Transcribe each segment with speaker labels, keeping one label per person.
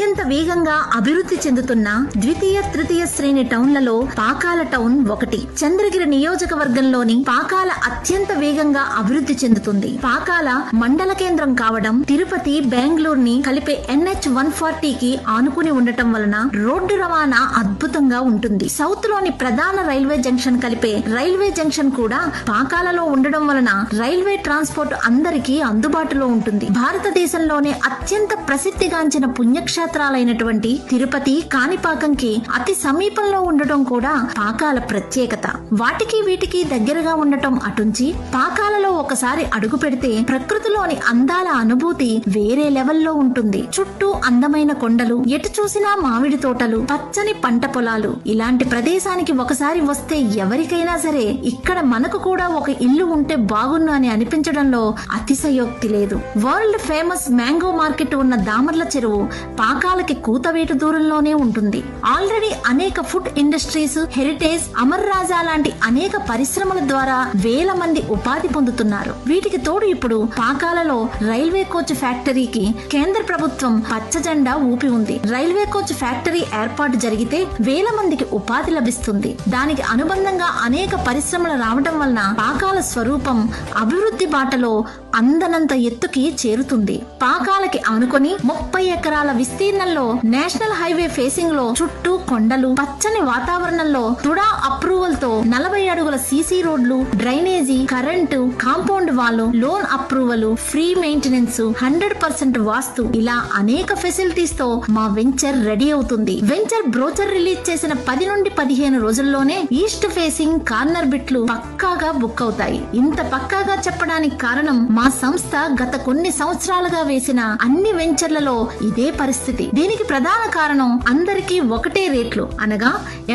Speaker 1: అత్యంత వేగంగా అభివృద్ధి చెందుతున్న ద్వితీయ తృతీయ శ్రేణి టౌన్లలో పాకాల టౌన్ ఒకటి. చంద్రగిరి నియోజకవర్గంలోని పాకాల అత్యంత వేగంగా అభివృద్ధి చెందుతుంది. పాకాల మండల కేంద్రం కావడం, తిరుపతి, బెంగళూరుని కలిపే NH-140 కి ఆనుకుని ఉండటం వలన రోడ్డు రవాణా అద్భుతంగా ఉంటుంది. సౌత్ లోని ప్రధాన రైల్వే జంక్షన్ కలిపే రైల్వే జంక్షన్ కూడా పాకాలలో ఉండడం వలన రైల్వే ట్రాన్స్పోర్ట్ అందరికీ అందుబాటులో ఉంటుంది. భారతదేశంలోనే అత్యంత ప్రసిద్ధిగాంచిన పుణ్యక్షేత్రాలైనటువంటి తిరుపతి, కాణిపాకంకి అతి సమీపంలో ఉండటం కూడా పాకాల ప్రత్యేకత. వాటికి వీటికి దగ్గరగా ఉండటం అటుంచి పాకాలలో ఒకసారి అడుగు పెడితే ప్రకృతిలోని అందాల అనుభూతి వేరే లెవెల్లో ఉంటుంది. చుట్టూ అందమైన కొండలు, ఎటు చూసినా మామిడి తోటలు, పచ్చని పంట పొలాలు. ఇలాంటి ప్రదేశానికి ఒకసారి వస్తే ఎవరికైనా సరే ఇక్కడ మనకు కూడా ఒక ఇల్లు ఉంటే బాగున్ను అని అనిపించడంలో అతిశయోక్తి లేదు. వరల్డ్ ఫేమస్ మ్యాంగో మార్కెట్ ఉన్న దామర్ల చెరువు పాకాలకి కూతవేటు దూరంలోనే ఉంటుంది. ఆల్రెడీ అనేక ఫుడ్ ఇండస్ట్రీస్, హెరిటేజ్, అమర్ రాజా లాంటి అనేక పరిశ్రమల ద్వారా వేల మంది ఉపాధి పొందుతున్నారు. వీటికి తోడు ఇప్పుడు పాకాలలో రైల్వే కోచ్ ఫ్యాక్టరీకి కేంద్ర ప్రభుత్వం పచ్చ జెండా ఊపి ఉంది. రైల్వే కోచ్ ఫ్యాక్టరీ ఏర్పాటు జరిగితే వేల మందికి ఉపాధి లభిస్తుంది. దానికి అనుబంధంగా అనేక పరిశ్రమలు రావడం వలన పాకాల స్వరూపం అభివృద్ధి బాటలో అందనంత ఎత్తుకి చేరుతుంది. పాకాలకి ఆనుకొని 30 ఎకరాల విస్తీర్ణంలో నేషనల్ హైవే ఫేసింగ్ లో చుట్టూ కొండలు, పచ్చని వాతావరణంలో తుడా అప్రూవల్ తో 40 అడుగుల సీసీ రోడ్లు, drainage, current, compound wall, loan approval, free maintenance, 100% వాస్తు, ఇలా అనేక ఫెసిలిటీస్ తో మా వెంచర్ రెడీ అవుతుంది. వెంచర్ బ్రోచర్ రిలీజ్ చేసిన 10 నుండి 15 రోజుల్లోనే ఈస్ట్ ఫేసింగ్ కార్నర్ బిట్లు పక్కాగా బుక్ అవుతాయి. ఇంత పక్కాగా చెప్పడానికి కారణం మా సంస్థ గత కొన్ని సంవత్సరాలుగా వేసిన అన్ని వెంచర్లలో ఇదే పరిస్థితి. దీనికి ప్రధాన కారణం అందరికీ ఒకటే రేట్లు అనగా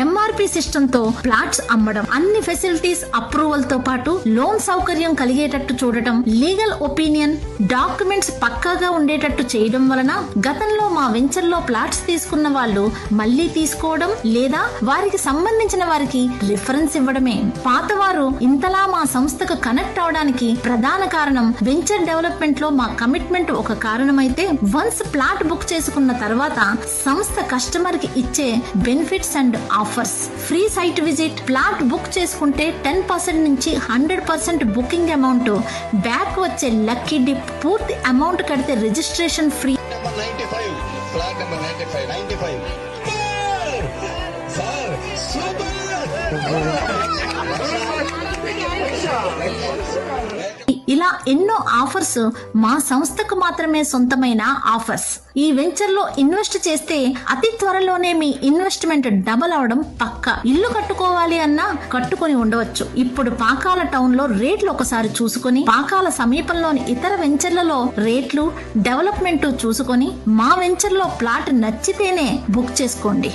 Speaker 1: MRP సిస్టమ్ తో ప్లాట్స్ అమ్మడం, అన్ని ఫెసిలిటీస్ అప్రూవల్ తో పాటు లోన్ సౌకర్యం కలిగేటట్టు చూడటం, లీగల్ ఒపీనియన్, డాక్యుమెంట్స్ పక్కాగా ఉండేటట్టు చేయడం వలన గతంలో మా వెంచర్ లో ప్లాట్స్ తీసుకున్న వాళ్ళు మళ్లీ తీసుకోవడం లేదా వారికి సంబంధించిన వారికి రిఫరెన్స్ ఇవ్వడమే. పాతవారు ఇంతలా మా సంస్థకు కనెక్ట్ అవడానికి ప్రధాన కారణం వెంచర్ డెవలప్మెంట్ లో మా కమిట్మెంట్ ఒక కారణమైతే, వన్స్ ప్లాట్ బుక్ చేసుకున్న తర్వాత సంస్థ కస్టమర్ కి ఇచ్చే benefits and offers, free site visit, plot book చేసుకుంటే 10% నుంచి 100% బుకింగ్ అమౌంట్ బ్యాక్ వచ్చే లక్కీ డిప్, పూర్తి అమౌంట్ కడితే రిజిస్ట్రేషన్ ఫ్రీ. ఇలా ఎన్నో ఆఫర్స్ మా సంస్థకు మాత్రమే సొంతమైన ఆఫర్స్. ఈ వెంచర్ లో ఇన్వెస్ట్ చేస్తే అతి త్వరలోనే మీ ఇన్వెస్ట్మెంట్ డబల్ అవడం పక్కా. ఇల్లు కట్టుకోవాలి అన్నా కట్టుకొని ఉండవచ్చు. ఇప్పుడు పాకాల టౌన్ లో రేట్లు ఒకసారి చూసుకొని, పాకాల సమీపంలోని ఇతర వెంచర్లలో రేట్లు, డెవలప్మెంట్ చూసుకొని మా వెంచర్ లో ప్లాట్ నచ్చితేనే బుక్ చేసుకోండి.